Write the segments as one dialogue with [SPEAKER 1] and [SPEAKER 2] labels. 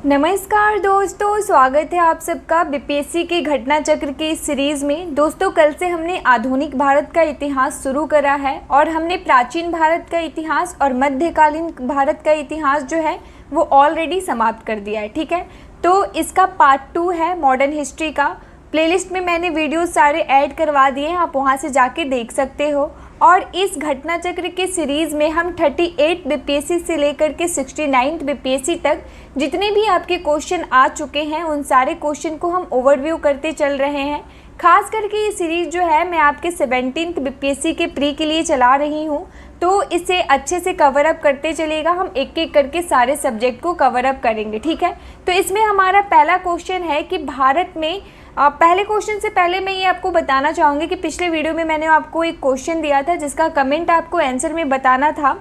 [SPEAKER 1] नमस्कार दोस्तों, स्वागत है आप सबका बीपीएससी के घटना चक्र की इस सीरीज़ में। दोस्तों, कल से हमने आधुनिक भारत का इतिहास शुरू करा है और हमने प्राचीन भारत का इतिहास और मध्यकालीन भारत का इतिहास जो है वो ऑलरेडी समाप्त कर दिया है। ठीक है, तो इसका पार्ट 2 है मॉडर्न हिस्ट्री का। प्लेलिस्ट में मैंने वीडियो सारे ऐड करवा दिए हैं, आप वहाँ से जाके देख सकते हो। और इस घटना चक्र के सीरीज़ में हम 38 बीपीएससी से लेकर के 69 बीपीएससी तक जितने भी आपके क्वेश्चन आ चुके हैं उन सारे क्वेश्चन को हम ओवरव्यू करते चल रहे हैं। खास करके ये सीरीज़ जो है मैं आपके 17th बीपीएससी के प्री के लिए चला रही हूँ, तो इसे अच्छे से कवर अप करते चलेगा। हम एक एक करके सारे सब्जेक्ट को कवर अप करेंगे। ठीक है, तो इसमें हमारा पहला क्वेश्चन है कि भारत में पहले क्वेश्चन से पहले मैं ये आपको बताना चाहूँगी कि पिछले वीडियो में मैंने आपको एक क्वेश्चन दिया था जिसका कमेंट आपको आंसर में बताना था।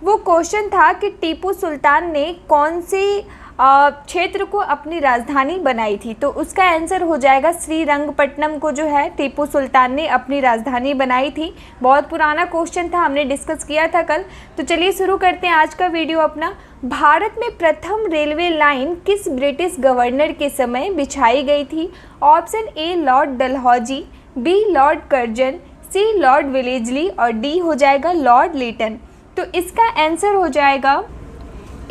[SPEAKER 1] वो क्वेश्चन था कि टीपू सुल्तान ने कौन से क्षेत्र को अपनी राजधानी बनाई थी। तो उसका आंसर हो जाएगा श्रीरंगपट्टनम को जो है टीपू सुल्तान ने अपनी राजधानी बनाई थी। बहुत पुराना क्वेश्चन था, हमने डिस्कस किया था कल। तो चलिए शुरू करते हैं आज का वीडियो अपना। भारत में प्रथम रेलवे लाइन किस ब्रिटिश गवर्नर के समय बिछाई गई थी? Option A Lord Dalhousie, B Lord Curzon, C Lord Wellesley और डी हो जाएगा लॉर्ड लीटन। तो इसका आंसर हो जाएगा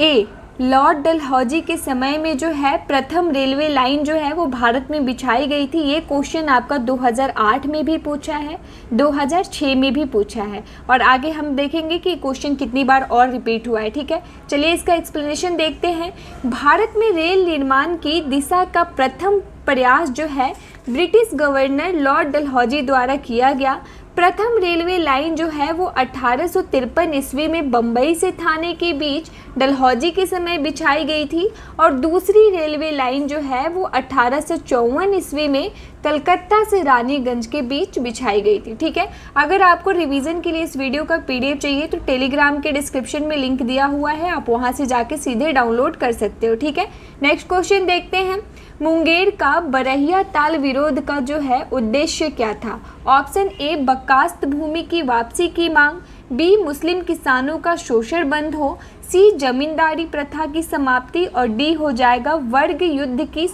[SPEAKER 1] ए लॉर्ड डलहौजी के समय में जो है प्रथम रेलवे लाइन जो है वो भारत में बिछाई गई थी। ये क्वेश्चन आपका 2008 में भी पूछा है, 2006 में भी पूछा है और आगे हम देखेंगे कि क्वेश्चन कितनी बार और रिपीट हुआ है। ठीक है, चलिए इसका एक्सप्लेनेशन देखते हैं। भारत में रेल निर्माण की दिशा का प्रथम प्रयास जो है ब्रिटिश गवर्नर लॉर्ड डलहौजी द्वारा किया गया। प्रथम रेलवे लाइन जो है वो 1853 ईस्वी में बम्बई से थाने के बीच डलहौजी के समय बिछाई गई थी और दूसरी रेलवे लाइन जो है वो 1854 ईस्वी में कलकत्ता से रानीगंज के बीच बिछाई गई थी। ठीक है, अगर आपको रिवीजन के लिए इस वीडियो का पीडीएफ चाहिए तो टेलीग्राम के डिस्क्रिप्शन में लिंक दिया हुआ है, आप वहां से जाके सीधे डाउनलोड कर सकते हो। ठीक है, नेक्स्ट क्वेश्चन देखते हैं। मुंगेर का बरहिया ताल विरोध का जो है उद्देश्य क्या था? ऑप्शन ए बकास्त भूमि की वापसी की मांग, बी मुस्लिम किसानों का शोषण बंद हो, सी जमींदारी प्रथा की समाप्ति और डी हो जाएगा वर्ग युद्ध की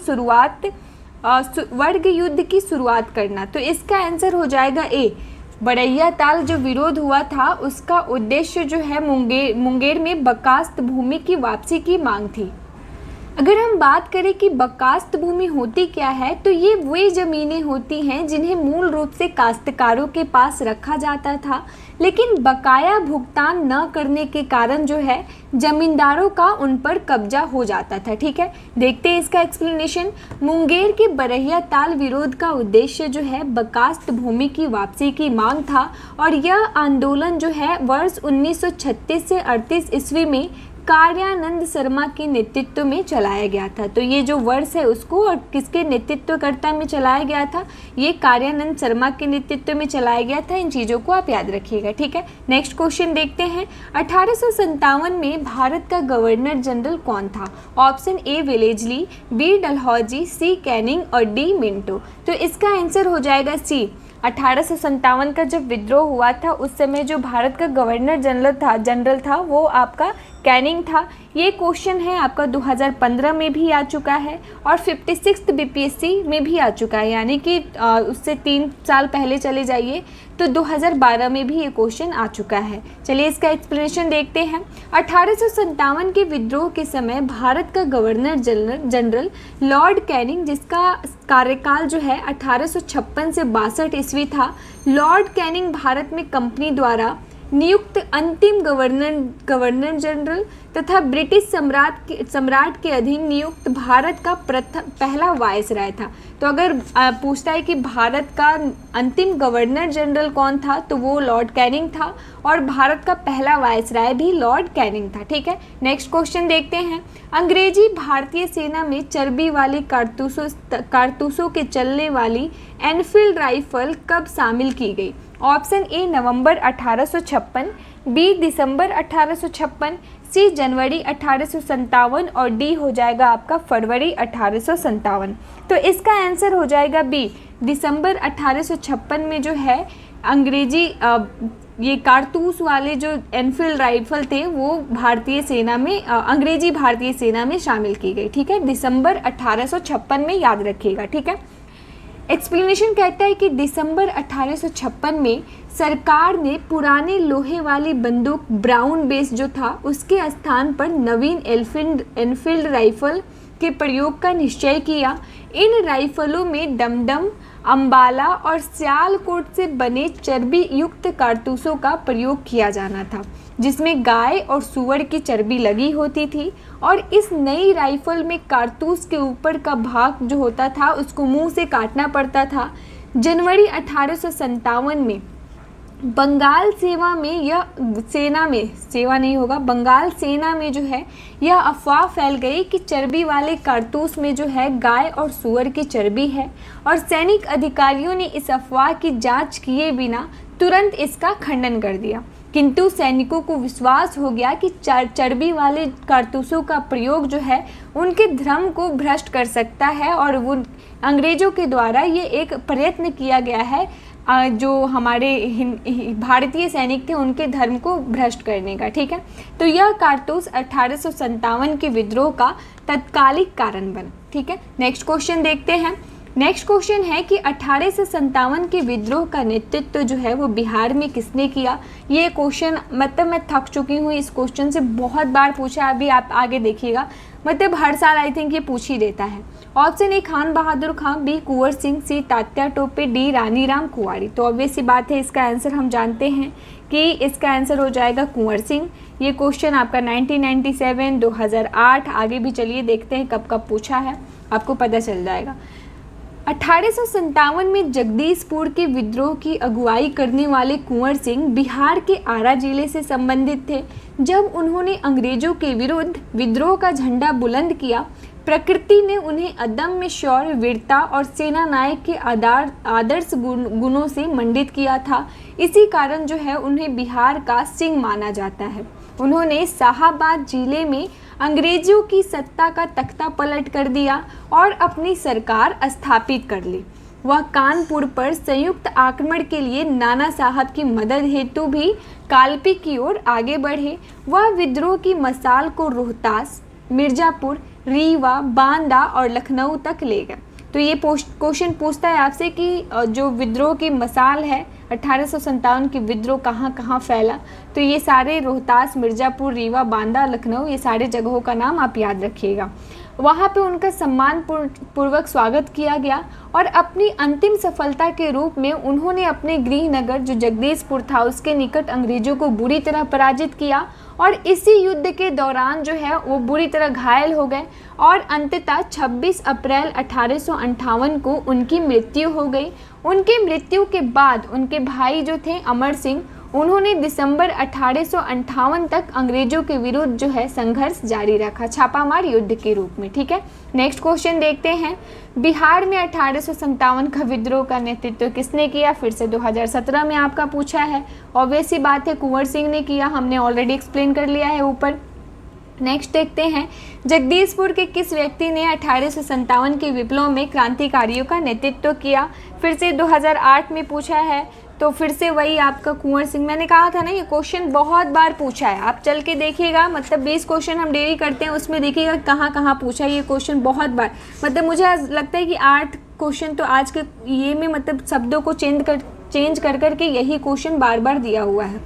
[SPEAKER 1] शुरुआत करना। तो इसका आंसर हो जाएगा ए बरहिया ताल जो विरोध हुआ था उसका उद्देश्य जो है मुंगेर में बकास्त भूमि की वापसी की मांग थी। अगर हम बात करें कि बकास्त भूमि होती क्या है, तो ये वे ज़मीनें होती हैं जिन्हें मूल रूप से काश्तकारों के पास रखा जाता था, लेकिन बकाया भुगतान न करने के कारण जो है जमींदारों का उन पर कब्जा हो जाता था। ठीक है, देखते हैं इसका एक्सप्लेनेशन। मुंगेर के बरहिया ताल विरोध का उद्देश्य जो है बकास्त भूमि की वापसी की मांग था और यह आंदोलन जो है वर्ष 1936 से 38 ईस्वी में कार्यानंद शर्मा के नेतृत्व में चलाया गया था। तो ये जो वर्ष है उसको और किसके नेतृत्वकर्ता में चलाया गया था? ये कार्यानंद शर्मा के नेतृत्व में चलाया गया था। इन चीज़ों को आप याद रखिएगा। ठीक है, नेक्स्ट क्वेश्चन देखते हैं। 1857 में भारत का गवर्नर जनरल कौन था? Option A Wellesley, B Dalhousie, C Canning और डी मिंटो। तो इसका आंसर हो जाएगा सी 1857 का जब विद्रोह हुआ था उस समय जो भारत का गवर्नर जनरल था वो आपका कैनिंग था। ये क्वेश्चन है आपका 2015 में भी आ चुका है और 56th बीपीएससी में भी आ चुका है, यानी कि उससे 3 साल पहले चले जाइए तो 2012 में भी ये क्वेश्चन आ चुका है। चलिए इसका एक्सप्लेनेशन देखते हैं। 1857 के विद्रोह के समय भारत का गवर्नर जनरल लॉर्ड कैनिंग, जिसका कार्यकाल जो है 1856 से 62 ईस्वी था, लॉर्ड कैनिंग भारत में कंपनी द्वारा नियुक्त अंतिम गवर्नर जनरल तथा ब्रिटिश सम्राट के अधीन नियुक्त भारत का पहला वायसराय था। तो अगर पूछता है कि भारत का अंतिम गवर्नर जनरल कौन था तो वो लॉर्ड कैनिंग था और भारत का पहला वायसराय भी लॉर्ड कैनिंग था। ठीक है, नेक्स्ट क्वेश्चन देखते हैं। अंग्रेजी भारतीय सेना में चर्बी वाली कारतूसों के चलने वाली एनफील्ड राइफल कब शामिल की गई? ऑप्शन ए नवंबर 1856, बी दिसंबर 1856, सी जनवरी 1857 और डी हो जाएगा आपका फरवरी 1857। तो इसका आंसर हो जाएगा बी दिसंबर 1856 में जो है अंग्रेजी ये कारतूस वाले जो एनफील्ड राइफल थे वो भारतीय सेना में अंग्रेजी भारतीय सेना में शामिल की गई। ठीक है, दिसंबर 1856 में, याद रखिएगा। ठीक है, एक्सप्लेनेशन कहता है कि दिसंबर 1856 में सरकार ने पुराने लोहे वाली बंदूक ब्राउन बेस जो था उसके स्थान पर नवीन एनफील्ड राइफल के प्रयोग का निश्चय किया। इन राइफलों में डमडम, अंबाला और सियालकोट से बने चर्बी युक्त कारतूसों का प्रयोग किया जाना था, जिसमें गाय और सूअर की चर्बी लगी होती थी। और इस नई राइफल में कारतूस के ऊपर का भाग जो होता था उसको मुंह से काटना पड़ता था। जनवरी 1857 में बंगाल बंगाल सेना में जो है यह अफवाह फैल गई कि चर्बी वाले कारतूस में जो है गाय और सूअर की चर्बी है, और सैनिक अधिकारियों ने इस अफवाह की जांच किए बिना तुरंत इसका खंडन कर दिया। किंतु सैनिकों को विश्वास हो गया कि चर्बी वाले कारतूसों का प्रयोग जो है उनके धर्म को भ्रष्ट कर सकता है, और वो अंग्रेजों के द्वारा ये एक प्रयत्न किया गया है जो हमारे भारतीय सैनिक थे उनके धर्म को भ्रष्ट करने का। ठीक है, तो यह कारतूस 1857 के विद्रोह का तत्कालिक कारण बना। ठीक है, नेक्स्ट क्वेश्चन देखते हैं। नेक्स्ट क्वेश्चन है कि 1857 के विद्रोह का नेतृत्व जो है वो बिहार में किसने किया। ये क्वेश्चन मतलब मैं थक चुकी हूँ इस क्वेश्चन से, बहुत बार पूछा, अभी आप आगे देखिएगा, मतलब हर साल आई थिंक ये पूछ ही देता है। Option A Khan Bahadur Khan, B Kunwar Singh, C Tatya Tope, D Rani Ram Kunwari. तो ऑब्वियस सी बात है, इसका आंसर हम जानते हैं कि इसका आंसर हो जाएगा कुंवर सिंह। ये क्वेश्चन आपका 1997, 2008, आगे भी चलिए देखते हैं कब कब पूछा है, आपको पता चल जाएगा। 1857 में जगदीशपुर के विद्रोह की अगुवाई करने वाले कुंवर सिंह बिहार के आरा जिले से संबंधित थे। जब उन्होंने अंग्रेजों के विरुद्ध विद्रोह का झंडा बुलंद किया, प्रकृति ने उन्हें अदम्य शौर्य, वीरता और सेना नायक के आदर्श गुणों से मंडित किया था। इसी कारण जो है उन्हें बिहार का सिंह माना जाता है। उन्होंने शाहाबाद जिले में अंग्रेजों की सत्ता का तख्ता पलट कर दिया और अपनी सरकार स्थापित कर ली। वह कानपुर पर संयुक्त आक्रमण के लिए नाना साहब की मदद हेतु भी कालपी की ओर आगे बढ़े। वह विद्रोह की मसाल को रोहतास, मिर्जापुर, रीवा, बांदा और लखनऊ तक ले गए। तो ये क्वेश्चन पूछता है आपसे कि जो विद्रोह की मसाल है 1857 की विद्रोह कहाँ कहाँ फैला। तो ये सारे रोहतास, मिर्ज़ापुर, रीवा, बांदा, लखनऊ, ये सारे जगहों का नाम आप याद रखिएगा। वहाँ पे उनका सम्मान पूर्वक स्वागत किया गया और अपनी अंतिम सफलता के रूप में उन्होंने अपने गृहनगर जो जगदीशपुर था उसके निकट अंग्रेजों को बुरी तरह पराजित किया और इसी युद्ध के दौरान जो है वो बुरी तरह घायल हो गए और अंततः 26 अप्रैल 1858 को उनकी मृत्यु हो गई। उनकी मृत्यु के बाद उनके भाई जो थे अमर सिंह, उन्होंने दिसंबर 1858 तक अंग्रेजों के विरुद्ध जो है संघर्ष जारी रखा छापामार युद्ध के रूप में। ठीक है, नेक्स्ट क्वेश्चन देखते हैं। बिहार में 1857 का विद्रोह का नेतृत्व किसने किया? फिर से 2017 में आपका पूछा है। ऑब्वियस सी बात है कुंवर सिंह ने किया, हमने ऑलरेडी एक्सप्लेन कर लिया है ऊपर। नेक्स्ट देखते हैं, जगदीशपुर के किस व्यक्ति ने 1857 के विप्लव में क्रांतिकारियों का नेतृत्व किया? फिर से 2008 में पूछा है, तो फिर से वही आपका कुंवर सिंह। मैंने कहा था ना ये क्वेश्चन बहुत बार पूछा है, आप चल के देखिएगा, मतलब 20 क्वेश्चन हम डेली करते हैं, उसमें देखिएगा कहाँ कहाँ पूछा है ये क्वेश्चन बहुत बार। मतलब मुझे लगता है कि 8 क्वेश्चन तो आज के ये में मतलब शब्दों को चेंज कर करके यही क्वेश्चन बार बार दिया हुआ है।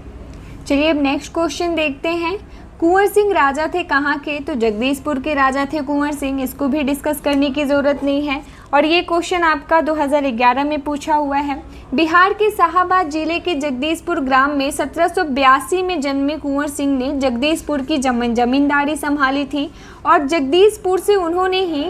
[SPEAKER 1] चलिए अब नेक्स्ट क्वेश्चन देखते हैं। कुंवर सिंह राजा थे कहाँ के? तो जगदीशपुर के राजा थे कुंवर सिंह, इसको भी डिस्कस करने की ज़रूरत नहीं है। और ये क्वेश्चन आपका 2011 में पूछा हुआ है। बिहार के शाहाबाद जिले के जगदीशपुर ग्राम में 1782 में जन्मे कुंवर सिंह ने जगदीशपुर की जमींदारी संभाली थी और जगदीशपुर से उन्होंने ही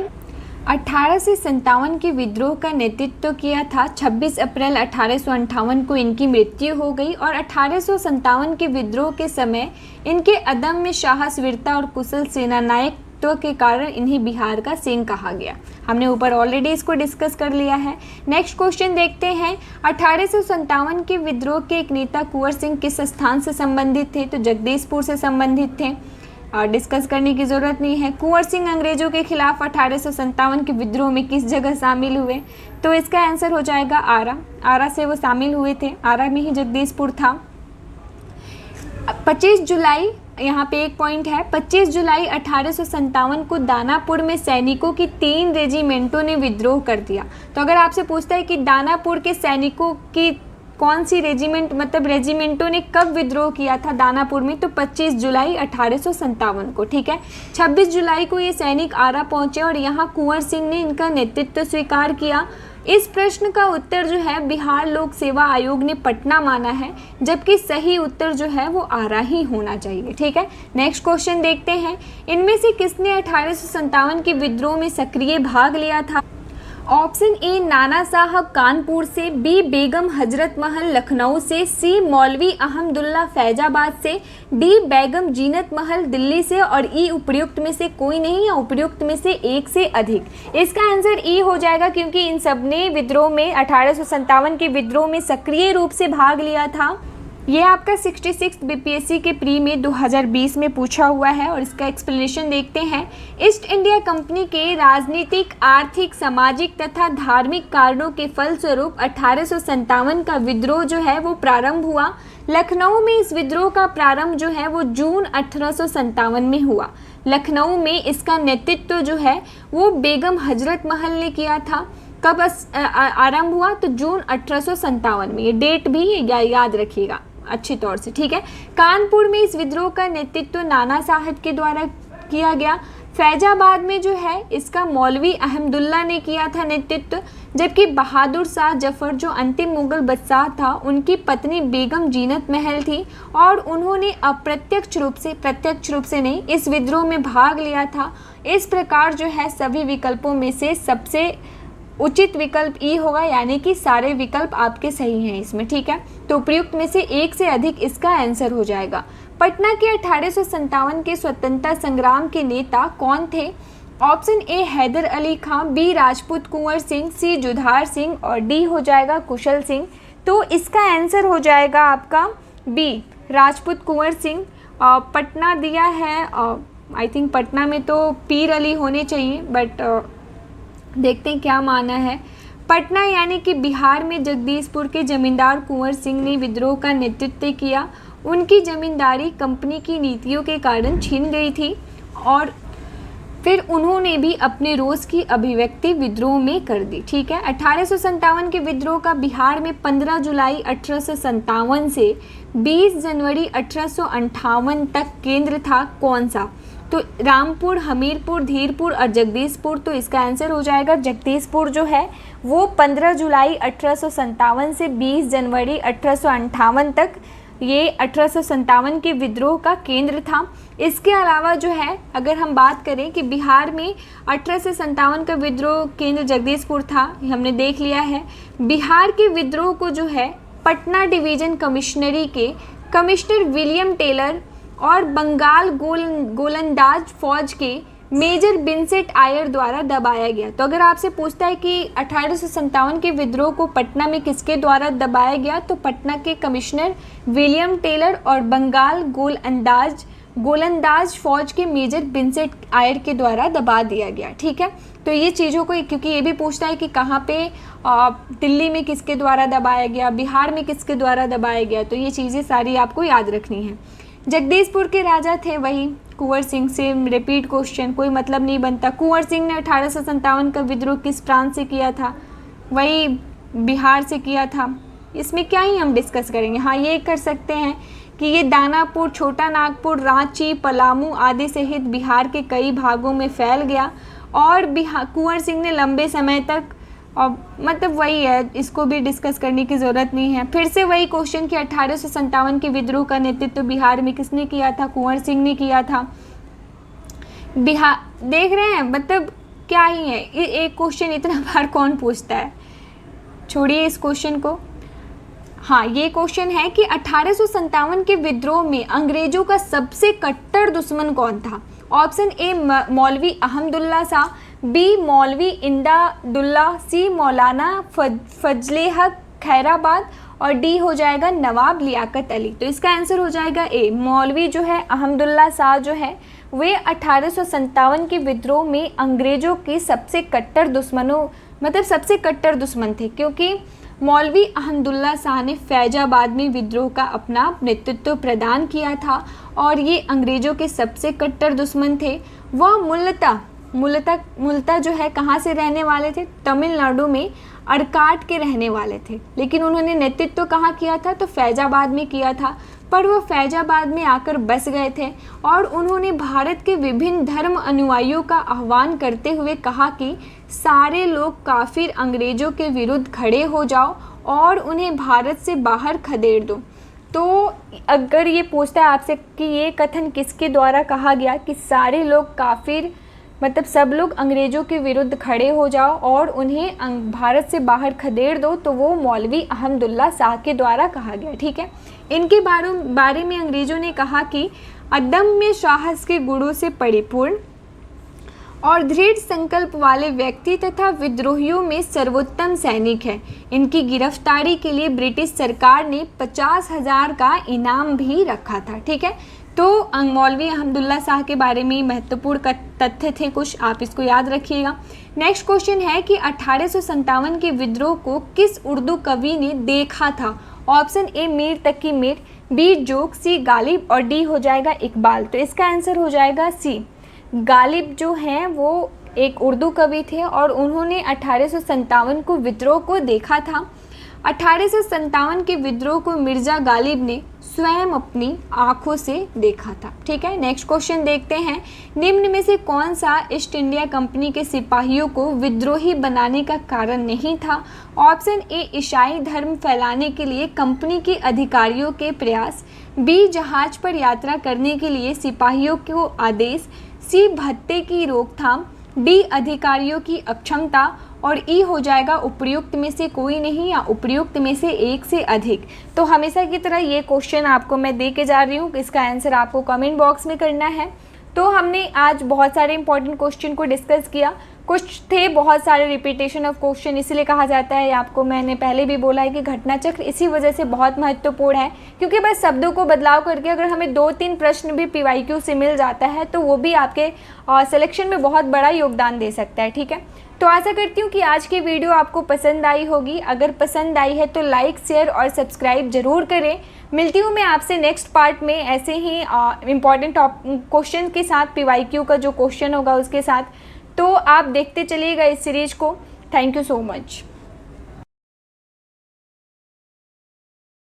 [SPEAKER 1] 1857 के विद्रोह का नेतृत्व किया था। 26 अप्रैल 1858 को इनकी मृत्यु हो गई और 1857 के विद्रोह के समय इनके अदम्य साहस, वीरता और कुशल सेना नायकत्व के कारण इन्हें बिहार का सिंह कहा गया। हमने ऊपर ऑलरेडी इसको डिस्कस कर लिया है। नेक्स्ट क्वेश्चन देखते हैं। 1857 के विद्रोह के एक नेता कुंवर सिंह किस स्थान से संबंधित थे? तो जगदीशपुर से संबंधित थे और डिस्कस करने की ज़रूरत नहीं है। कुंवर सिंह अंग्रेजों के खिलाफ 1857 के विद्रोह में किस जगह शामिल हुए? तो इसका आंसर हो जाएगा आरा। आरा से वो शामिल हुए थे, आरा में ही जगदीशपुर था। 25 जुलाई, यहाँ पे एक पॉइंट है, 25 जुलाई 1857 को दानापुर में सैनिकों की 3 रेजिमेंटों ने विद्रोह कर दिया। तो अगर आपसे पूछता है कि दानापुर के सैनिकों की कौन सी रेजिमेंट, मतलब रेजिमेंटों ने कब विद्रोह किया था दानापुर में, तो 25 जुलाई 1857 को, ठीक है। 26 जुलाई को ये सैनिक आरा पहुंचे और यहाँ कुंवर सिंह ने इनका नेतृत्व स्वीकार किया। इस प्रश्न का उत्तर जो है बिहार लोक सेवा आयोग ने पटना माना है, जबकि सही उत्तर जो है वो आरा ही होना चाहिए, ठीक है। नेक्स्ट क्वेश्चन देखते हैं, इनमें से किसने 1857 के विद्रोह में सक्रिय भाग लिया था? ऑप्शन ए नाना साहब कानपुर से, बी बेगम हजरत महल लखनऊ से, सी मौलवी अहमदुल्ला फैजाबाद से, डी बेगम जीनत महल दिल्ली से, और ई उपयुक्त में से कोई नहीं या उपयुक्त में से एक से अधिक। इसका आंसर ई हो जाएगा, क्योंकि इन सब ने विद्रोह में 1857 के विद्रोह में सक्रिय रूप से भाग लिया था। ये आपका 66 बीपीएससी के प्री में 2020 में पूछा हुआ है और इसका एक्सप्लेनेशन देखते हैं। ईस्ट इंडिया कंपनी के राजनीतिक, आर्थिक, सामाजिक तथा धार्मिक कारणों के फलस्वरूप 1857 का विद्रोह जो है वो प्रारंभ हुआ। लखनऊ में इस विद्रोह का प्रारंभ जो है वो जून 1857 में हुआ। लखनऊ में इसका नेतृत्व जो है वो बेगम हजरत महल ने किया था। कब आरंभ हुआ? तो जून 1857 में। ये डेट भी याद रखिएगा अच्छी तौर से, ठीक है। कानपुर में इस विद्रोह का नेतृत्व नाना साहब के द्वारा किया गया। फैजाबाद में जो है इसका मौलवी अहमदुल्ला ने किया था नेतृत्व, जबकि बहादुर शाह जफर जो अंतिम मुगल बादशाह था उनकी पत्नी बेगम जीनत महल थी और उन्होंने अप्रत्यक्ष रूप से, प्रत्यक्ष रूप से नहीं, इस विद्रोह में भाग लिया था। इस प्रकार जो है सभी विकल्पों में से सबसे उचित विकल्प ई होगा, यानी कि सारे विकल्प आपके सही हैं इसमें, ठीक है। तो उपयुक्त में से एक से अधिक इसका आंसर हो जाएगा। पटना के 1857 के स्वतंत्रता संग्राम के नेता कौन थे? Option A Haidar Ali Khan, B Rajput Kunwar Singh, C Jujhar Singh, और डी हो जाएगा कुशल सिंह। तो इसका आंसर हो जाएगा आपका बी राजपूत कुंवर सिंह। पटना दिया है, आई थिंक पटना में तो पीर अली होने चाहिए, बट देखते हैं क्या माना है। पटना यानी कि बिहार में जगदीशपुर के जमींदार कुंवर सिंह ने विद्रोह का नेतृत्व किया। उनकी जमींदारी कंपनी की नीतियों के कारण छीन गई थी और फिर उन्होंने भी अपने रोष की अभिव्यक्ति विद्रोह में कर दी, ठीक है। 1857 के विद्रोह का बिहार में 15 जुलाई 1857 से 20 जनवरी 1858 तक केंद्र था कौन सा? तो रामपुर, हमीरपुर, धीरपुर और जगदीशपुर। तो इसका आंसर हो जाएगा जगदीशपुर जो है वो 15 जुलाई 1857 से 20 जनवरी 1858 तक ये 1857 के विद्रोह का केंद्र था। इसके अलावा जो है अगर हम बात करें कि बिहार में 1857 का विद्रोह केंद्र जगदीशपुर था, हमने देख लिया है। बिहार के विद्रोह को जो है पटना डिवीज़न कमिश्नरी के कमिश्नर विलियम टेलर और बंगाल गोलंदाज फौज के मेजर बिन्सेट आयर द्वारा दबाया गया। तो अगर आपसे पूछता है कि 1857 के विद्रोह को पटना में किसके द्वारा दबाया गया, तो पटना के कमिश्नर विलियम टेलर और बंगाल गोलंदाज फौज के मेजर बिन्सेट आयर के द्वारा दबा दिया गया, ठीक है। तो ये चीज़ों को, क्योंकि ये भी पूछता है कि कहाँ पे दिल्ली में किसके द्वारा दबाया गया, बिहार में किसके द्वारा दबाया गया, तो ये चीज़ें सारी आपको याद रखनी है। जगदीशपुर के राजा थे वही कुंवर सिंह। से रिपीट क्वेश्चन, कोई मतलब नहीं बनता। कुंवर सिंह ने 1857 का विद्रोह किस प्रांत से किया था? वही बिहार से किया था। इसमें क्या ही हम डिस्कस करेंगे। हाँ, ये कर सकते हैं कि ये दानापुर, छोटा नागपुर, रांची, पलामू आदि सहित बिहार के कई भागों में फैल गया और कुंवर सिंह ने लंबे समय तक, और मतलब वही है, इसको भी डिस्कस करने की ज़रूरत नहीं है। फिर से वही क्वेश्चन कि 1857 के विद्रोह का नेतृत्व बिहार में किसने किया था? कुंवर सिंह ने किया था। बिहार देख रहे हैं, मतलब क्या ही है, एक क्वेश्चन इतना बार कौन पूछता है, छोड़िए इस क्वेश्चन को। हाँ, ये क्वेश्चन है कि 1857 के विद्रोह में अंग्रेजों का सबसे कट्टर दुश्मन कौन था? ऑप्शन ए मौलवी अहमदुल्ला शाह, बी मौलवी इमदादुल्ला, सी मौलाना फजले हक खैराबाद, और डी हो जाएगा नवाब लियाकत अली। तो इसका आंसर हो जाएगा ए, मौलवी जो है अहमदुल्ला शाह जो है वे 1857 के विद्रोह में अंग्रेजों के सबसे कट्टर दुश्मनों, मतलब सबसे कट्टर दुश्मन थे, क्योंकि मौलवी अहमदुल्ला शाह ने फैजाबाद में विद्रोह का अपना नेतृत्व प्रदान किया था और ये अंग्रेज़ों के सबसे कट्टर दुश्मन थे। वह मूलतः जो है कहाँ से रहने वाले थे, तमिलनाडु में अरकाट के रहने वाले थे, लेकिन उन्होंने नेतृत्व कहाँ किया था, तो फैजाबाद में किया था। पर वो फैजाबाद में आकर बस गए थे और उन्होंने भारत के विभिन्न धर्म अनुयायियों का आह्वान करते हुए कहा कि सारे लोग काफिर अंग्रेज़ों के विरुद्ध खड़े हो जाओ और उन्हें भारत से बाहर खदेड़ दो। तो अगर ये पूछता है आपसे कि ये कथन किसके द्वारा कहा गया कि सारे लोग काफिर, मतलब सब लोग अंग्रेज़ों के विरुद्ध खड़े हो जाओ और उन्हें भारत से बाहर खदेड़ दो, तो वो मौलवी अहमदुल्ला शाह के द्वारा कहा गया। ठीक है, इनके बारे में अंग्रेज़ों ने कहा कि अदम्य साहस के गुणों से परिपूर्ण और दृढ़ संकल्प वाले व्यक्ति तथा विद्रोहियों में सर्वोत्तम सैनिक है। इनकी गिरफ्तारी के लिए ब्रिटिश सरकार ने 50,000 का इनाम भी रखा था। ठीक है, तो मौलवी अहमदुल्ला शाह के बारे में महत्वपूर्ण तथ्य थे कुछ, आप इसको याद रखिएगा। नेक्स्ट क्वेश्चन है कि 1857 के विद्रोह को किस उर्दू कवि ने देखा था? Option A Mir Taqi Mir, B जोग, सी गालिब और डी हो जाएगा इकबाल। तो इसका आंसर हो जाएगा सी। गालिब जो हैं वो एक उर्दू कवि थे और उन्होंने 1857 को विद्रोह को देखा था। 1857 के विद्रोह को मिर्ज़ा गालिब ने स्वयं अपनी आँखों से देखा था। ठीक है, नेक्स्ट क्वेश्चन देखते हैं। निम्न में से कौन सा ईस्ट इंडिया कंपनी के सिपाहियों को विद्रोही बनाने का कारण नहीं था? ऑप्शन ए ईसाई धर्म फैलाने के लिए कंपनी के अधिकारियों के प्रयास, बी जहाज पर यात्रा करने के लिए सिपाहियों को आदेश, सी भत्ते की रोकथाम, डी अधिकारियों की अक्षमता और ई हो जाएगा उपयुक्त में से कोई नहीं या उपयुक्त में से एक से अधिक। तो हमेशा की तरह ये क्वेश्चन आपको मैं दे के जा रही हूँ, इसका आंसर आपको कमेंट बॉक्स में करना है। तो हमने आज बहुत सारे इंपॉर्टेंट क्वेश्चन को डिस्कस किया, कुछ थे बहुत सारे रिपीटेशन ऑफ क्वेश्चन, इसलिए कहा जाता है, आपको मैंने पहले भी बोला है कि घटना चक्र इसी वजह से बहुत महत्वपूर्ण है, क्योंकि बस शब्दों को बदलाव करके अगर हमें 2-3 प्रश्न भी PYQ से मिल जाता है तो वो भी आपके सिलेक्शन में बहुत बड़ा योगदान दे सकता है। ठीक है, तो आशा करती हूँ कि आज की वीडियो आपको पसंद आई होगी। अगर पसंद आई है तो लाइक, शेयर और सब्सक्राइब जरूर करें। मिलती हूँ मैं आपसे नेक्स्ट पार्ट में ऐसे ही इम्पॉर्टेंट क्वेश्चन के साथ, PYQ का जो क्वेश्चन होगा उसके साथ। तो आप देखते चलिएगा इस सीरीज को। Thank you so much.